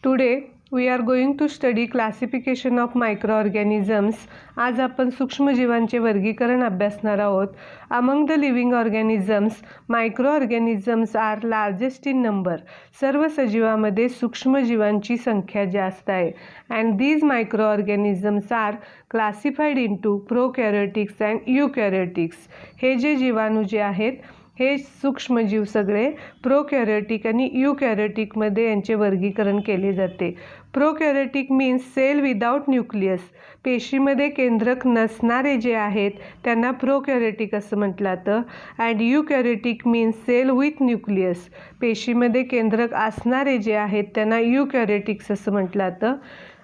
Today we are going to study classification of microorganisms. आज आपण सूक्ष्मजीवांचे वर्गीकरण अभ्यासणार आहोत. Among the living organisms, microorganisms are largest in number. सर्व सजीवांमध्ये सूक्ष्मजीवांची संख्या जास्त आहे. And these microorganisms are classified into prokaryotics and eukaryotics. हे जे जीवाणू जे आहेत हे सूक्ष्मजीव सगळे प्रोकॅरियोटिक आणि यूकॅरियोटिकमध्ये यांचे वर्गीकरण केले जाते. प्रोकॅरियोटिक मीन्स सेल विदाउट न्यूक्लियस. पेशीमध्ये केंद्रक नसणारे जे आहेत त्यांना प्रोकॅरियोटिक असं म्हटलं जातं. And eukaryotic means cell with nucleus. पेशीमध्ये केंद्रक असणारे जे आहेत त्यांना यूकॅरियोटिक्स असं म्हटलं जातं.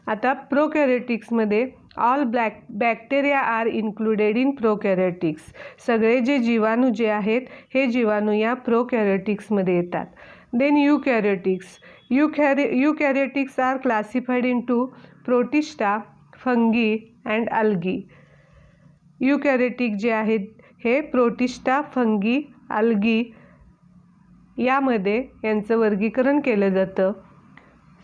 आता प्रोकॅरियोटिक्समध्ये all bacteria are included in prokaryotics. सगळे जे जीवाणू जे आहेत हे जीवाणू या प्रोकॅरियोटिक्समध्ये येतात. Then eukaryotics. Eukaryotics are classified into protista, fungi and algae. Eukaryotic जे आहेत हे प्रोटिस्टा, फंगी, अल्गी यामध्ये यांचं वर्गीकरण केलं जातं.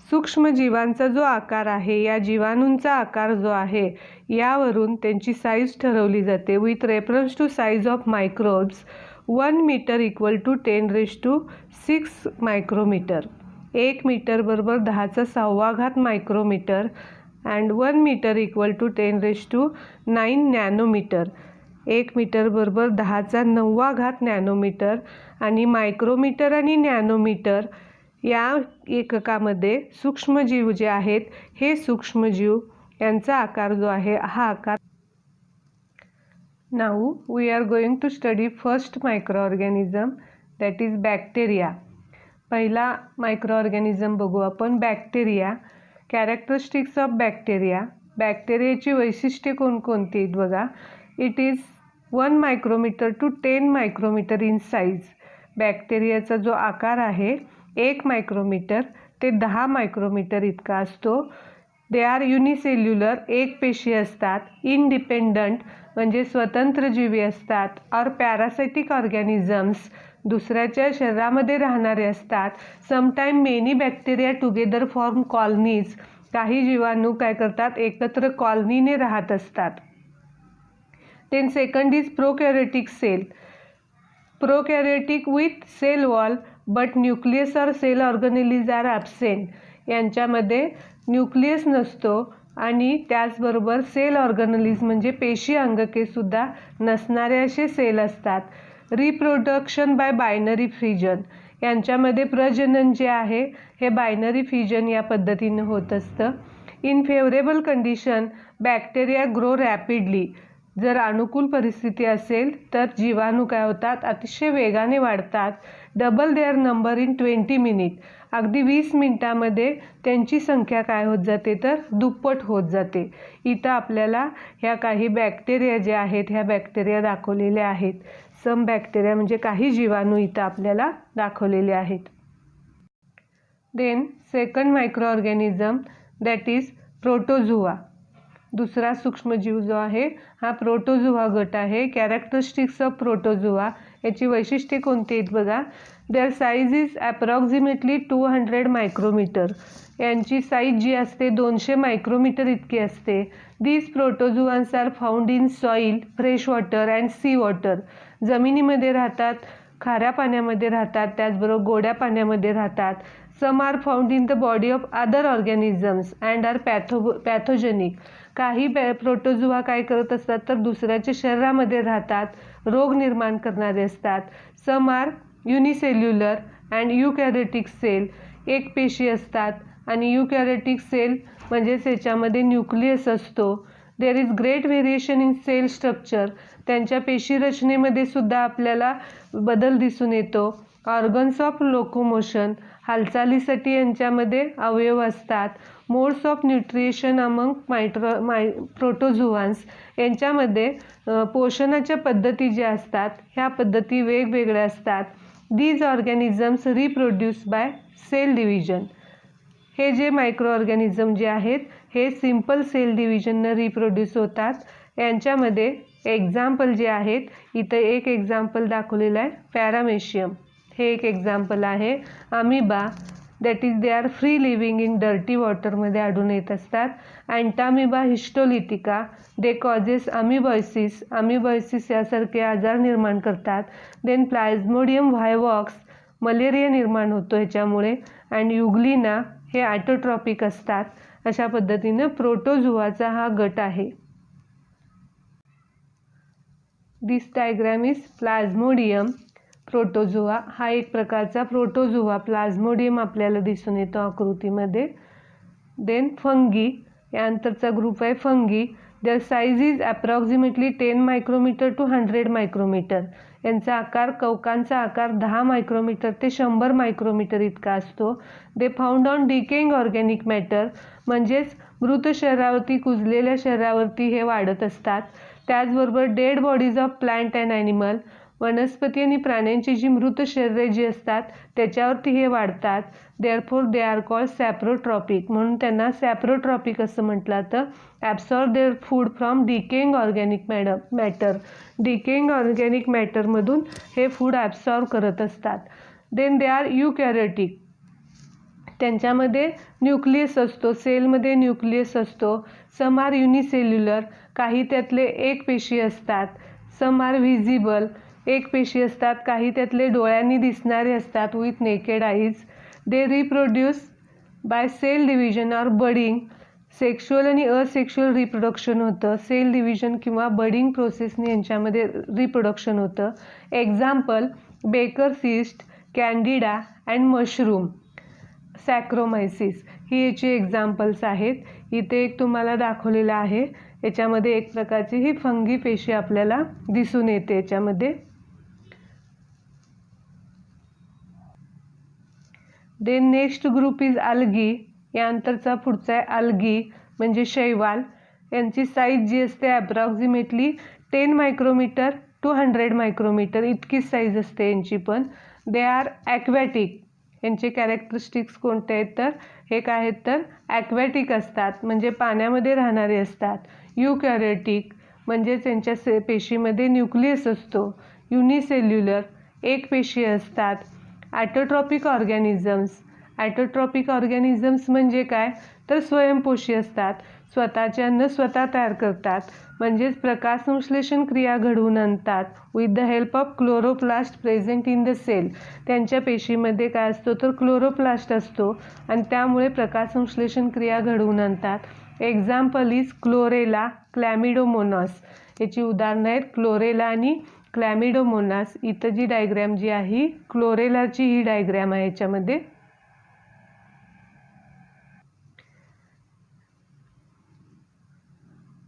सूक्ष्मजीवांचा जो आकार आहे या जीवाणूंचा आकार जो आहे यावरून त्यांची साईज ठरवली जाते. With reference to size of microbes 1 meter equal to 10⁶ micrometer. 1 meter बरोबर 10⁶ micrometer and 1 meter equal to 10⁹ nanometer. 1 meter बरोबर 10⁹ नॅनोमीटर आणि मायक्रोमीटर आणि नॅनोमीटर या एककामध्ये सूक्ष्मजीव जे आहेत हे सूक्ष्मजीव यांचा आकार जो आहे हा आकार. Now we are going to study first microorganism that is bacteria. पहिला मायक्रोऑर्गॅनिझम बघू आपण बॅक्टेरिया. Characteristics of bacteria. बॅक्टेरियाची वैशिष्ट्ये कोणकोणती आहेत बघा. It is 1 micrometer to 10 micrometer in size. बॅक्टेरियाचा जो आकार आहे 1 मायक्रोमीटर ते 10 मायक्रोमीटर इतका असतो. They are unicellular. एक पेशी असतात. इंडिपेंडंट म्हणजे स्वतंत्र जीवी असतात. और पॅरासायटिक ऑर्गॅनिझम्स दुसऱ्याच्या शरीरामध्ये राहणारे असतात. Sometime many bacteria together form colonies. काही जीवाणू काय करतात एकत्र कॉलनीने राहत असतात. Then second is prokaryotic cell. Prokaryotic with cell wall but nucleus or cell organelles are absent. यांच्यामध्ये न्यूक्लियस नसतो आणि त्याचबरोबर सेल ऑर्गनेलिज म्हणजे पेशी अंगकेसुद्धा नसणारे असे सेल असतात. Reproduction by binary fusion. यांच्यामध्ये प्रजनन जे आहे हे बायनरी फ्युजन या पद्धतीने होत असतं. In favourable condition bacteria grow rapidly. जर अनुकूल परिस्थिती असेल तर जीवाणू काय होतात अतिशय वेगाने वाढतात. Double their number in 20 minute. अगदी 20 मिनिटामध्ये त्यांची संख्या काय होत जाते तर दुप्पट होत जाते. इथं आपल्याला ह्या काही बॅक्टेरिया जे आहेत ह्या बॅक्टेरिया दाखवलेल्या आहेत. सम बॅक्टेरिया म्हणजे काही जीवाणू इथं आपल्याला दाखवलेले आहेत. Then second microorganism that is protozoa. दुसरा सूक्ष्मजीव जो आहे हा प्रोटोझुआ गट आहे. Characteristics of protozoa. याची वैशिष्ट्ये कोणती आहेत बघा. Their size is approximately 200 micrometer. यांची साईज जी असते 200 मायक्रोमीटर इतकी असते. These protozoans are found in soil, fresh water and sea water. जमिनीमध्ये राहतात, खाऱ्या पाण्यामध्ये राहतात, त्याचबरोबर गोड्या पाण्यामध्ये राहतात. Some are found in the body of other organisms and R pathogenic. काही प्रोटोझुआ काय करत असतात तर दुसऱ्याच्या शरीरामध्ये राहतात, रोग निर्माण करणारे असतात. Some are unicellular and eukaryotic cell. एक पेशी असतात आणि यूकॅरियोटिक सेल म्हणजेच याच्यामध्ये न्यूक्लियस असतो. There is great variation in cell structure. त्यांच्या पेशी रचनेमध्ये सुद्धा आपल्याला बदल दिसून येतो. Organs of locomotion. हालचालीसाठी यांच्यामध्ये अवयव असतात. Modes of nutrition among protozoans. यांच्यामध्ये पोषणाच्या पद्धती ज्या असतात ह्या पद्धती वेगवेगळ्या असतात. These organisms reproduce by cell division. हे जे मायक्रो ऑर्गॅनिझम जे आहेत हे सिम्पल सेल डिव्हिजननं रिप्रोड्यूस होतात. यांच्यामध्ये एक्झाम्पल जे आहेत इथं एक एक्झाम्पल दाखवलेलं आहे पॅरामेशियम. हे एक एक्झाम्पल आहे. Amoeba, that is they are free living in dirty वॉटरमध्ये आढळून येत असतात. अँटामिबा हिस्टोलिटिका दे कॉजेस अमिबॉयसिस यासारखे आजार निर्माण करतात. देन प्लाझ्मोडियम व्हायवॉक्स मलेरिया निर्माण होतो ह्याच्यामुळे. अँड युग्लिना हे ॲटोट्रॉपिक असतात. अशा पद्धतीनं प्रोटोझोआचा हा गट आहे. This diagram is plasmodium protozoa. हा एक प्रकारचा प्रोटोझोआ प्लाझ्मोडियम आपल्याला दिसून येतो आकृतीमध्ये. देन फंगी यानंतरचा ग्रुप आहे fungi. Their size is approximately 10 micrometer to 100 micrometer. यांचा आकार कवकांचा आकार 10 मायक्रोमीटर ते 100 मायक्रोमीटर इतका असतो. They found on decaying organic matter म्हणजेच मृत शरीरावरती कुजलेल्या शरीरावरती हे वाढत असतात. त्याचबरोबर dead bodies of plant and animal वनस्पती आणि प्राण्यांची जी मृत शरीरे जी असतात त्याच्यावरती हे वाढतात. Therefore they are called saprotrophic म्हणून त्यांना सॅप्रोट्रॉपिक असं म्हटलं तर absorb their food from decaying organic matter. Decaying organic मॅटरमधून हे फूड ॲब्सॉर्ब करत असतात. Then they are eukaryotic. त्यांच्यामध्ये न्यूक्लियस असतो. सेलमध्ये न्यूक्लियस असतो. सम आर युनिसेल्युलर काही त्यातले एक पेशी असतात. सम आर व्हिजिबल एक पेशी असतात. काही त्यातले डोळ्यांनी दिसणारे असतात with naked eyes. They reproduce by cell division or budding. Sexual आणि असेक्शुअल रिप्रोडक्शन होतं. सेल डिव्हिजन किंवा बडिंग प्रोसेसने यांच्यामध्ये रिप्रोडक्शन होतं. Example baker yeast candida and mushroom saccharomyces ही याची एक्झाम्पल्स आहेत. इथे एक तुम्हाला दाखवलेलं आहे. याच्यामध्ये एक प्रकारची ही फंगी पेशी आपल्याला दिसून येते याच्यामध्ये. Then next group is algae. यानंतरचा पुढचा आहे अल्गी म्हणजे शैवाल. यांची साईज जी असते अप्रॉक्सिमेटली 10 मायक्रोमीटर टू 100 मायक्रोमीटर इतकीच साईज असते यांची पण. They are aquatic. यांचे कॅरेक्टरिस्टिक्स कोणते आहेत तर हे काय आहेत तर ॲक्वॅटिक असतात म्हणजे पाण्यामध्ये राहणारे असतात. युकॅरियोटिक म्हणजेच यांच्या पेशीमध्ये न्यूक्लियस असतो. युनिसेल्युलर एक पेशी असतात. ॲटोट्रॉपिक ऑर्गॅनिझम्स. ॲटोट्रॉपिक ऑर्गॅनिझम्स म्हणजे काय तर स्वयंपोषी असतात. स्वतःचे अन्न स्वतः तयार करतात म्हणजेच प्रकाशसंश्लेषण क्रिया घडवून आणतात with the help of chloroplast present in the cell. त्यांच्या पेशीमध्ये काय असतो तर क्लोरोप्लास्ट असतो आणि त्यामुळे प्रकाशसंश्लेषण क्रिया घडवून आणतात. Example is chlorella chlamydomonas. याची उदाहरणं आहेत क्लोरेला आणि क्लॅमिडोमोनास. इथं जी डायग्रॅम जी आहे क्लोरेलाची ही डायग्रॅम आहे याच्यामध्ये.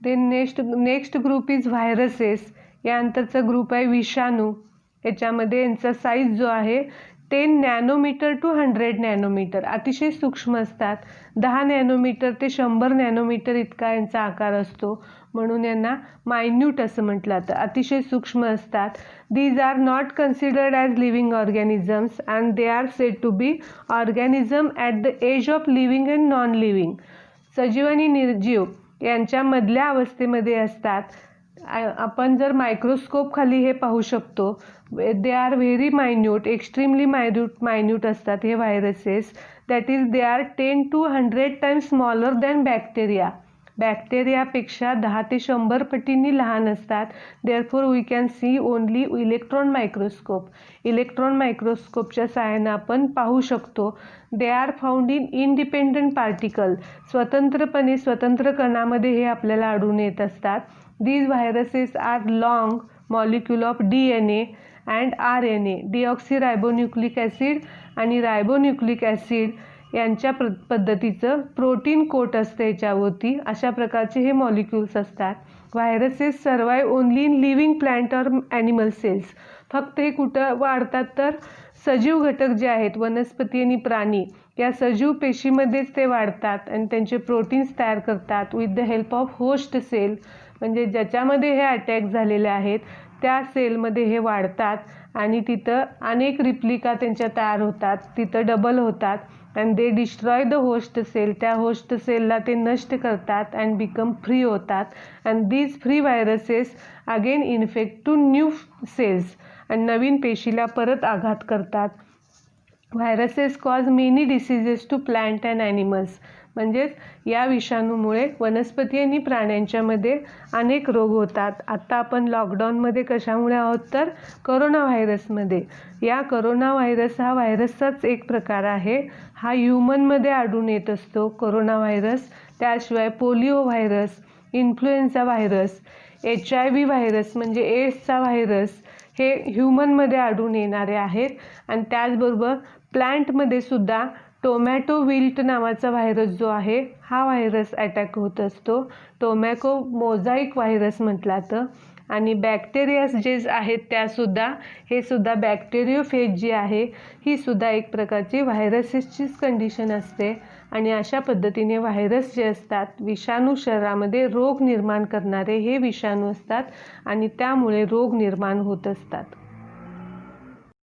Then next group is viruses. यानंतरचा ग्रुप आहे विषाणू. याच्यामध्ये यांचा साईज जो आहे 10 नॅनोमीटर टू 100 नॅनोमीटर अतिशय सूक्ष्म असतात. 10 नॅनोमीटर ते 100 नॅनोमीटर इतका यांचा आकार असतो म्हणून यांना मायन्यूट असं म्हटलं जातं. अतिशय सूक्ष्म असतात. These are not considered as living organisms and they are said to be organism at the edge of living and non living. सजीव आणि निर्जीव यांच्या मधल्या अवस्थेमध्ये असतात. आपण जर मायक्रोस्कोप खाली हे पाहू शकतो. They are very minute extremely minute असतात हे viruses. That is they are 10 to 100 times smaller than bacteria. बॅक्टेरियापेक्षा 10 ते 100 पटींनी लहान असतात. Therefore we can see only electron microscope. Electron मायक्रोस्कोपच्या सहाय्यानं आपण पाहू शकतो. They are found in independent particle. स्वतंत्र कणामध्ये हे आपल्याला आढळून येत असतात. These viruses are long molecule of DNA and RNA. Deoxyribonucleic acid आणि रायबोन्यूक्लिक ॲसिड यांच्या पद्धतीचं प्रोटीन कोट असतं याच्यावरती. अशा प्रकारचे हे मॉलिक्युल्स असतात. Viruses survive only in living plant or animal cells. फक्त हे कुठं वाढतात तर सजीव घटक जे आहेत वनस्पती आणि प्राणी या सजीव पेशीमध्येच ते वाढतात आणि त्यांचे प्रोटीन्स तयार करतात with the help of host cell. म्हणजे ज्याच्यामध्ये हे अटॅक झालेले आहेत त्या सेलमध्ये हे वाढतात आणि तिथं अनेक रिप्लिका त्यांच्या तयार होतात. तिथं डबल होतात and they destroy the host cell. त्या होस्ट सेलला ते नष्ट करतात अँड बिकम फ्री होतात. And these free viruses again infect to new cells आणि नवीन पेशीला परत आघात करतात. Viruses cause many diseases to plant and animals. म्हणजेच या विषाणूमुळे वनस्पती आणि प्राण्यांच्यामध्ये अनेक रोग होतात. आत्ता आपण लॉकडाऊनमध्ये कशामुळे आहोत तर करोना व्हायरसमध्ये. या करोना व्हायरस हा व्हायरसचाच एक प्रकार आहे. हा ह्युमनमध्ये आढळून येत असतो करोना व्हायरस. त्याशिवाय polio virus, influenza virus, HIV virus म्हणजे एड्सचा व्हायरस हे ह्युमनमध्ये आढळून येणारे आहेत. आणि त्याचबरोबर प्लांटमध्ये सुद्धा टोमॅटो विल्ट नावाचा व्हायरस जो आहे हा व्हायरस अटॅक होत असतो. टोमॅटो मोझाईक व्हायरस म्हटला तर. आणि बॅक्टेरियाज जे आहेत त्यासुद्धा हे सुद्धा बॅक्टेरियोफेज जी आहे ही सुद्धा एक प्रकारची व्हायरसेसचीच कंडिशन असते. आणि अशा पद्धतीने व्हायरस जे असतात विषाणू शरीरामध्ये रोग निर्माण करणारे हे विषाणू असतात आणि त्यामुळे रोग निर्माण होत असतात.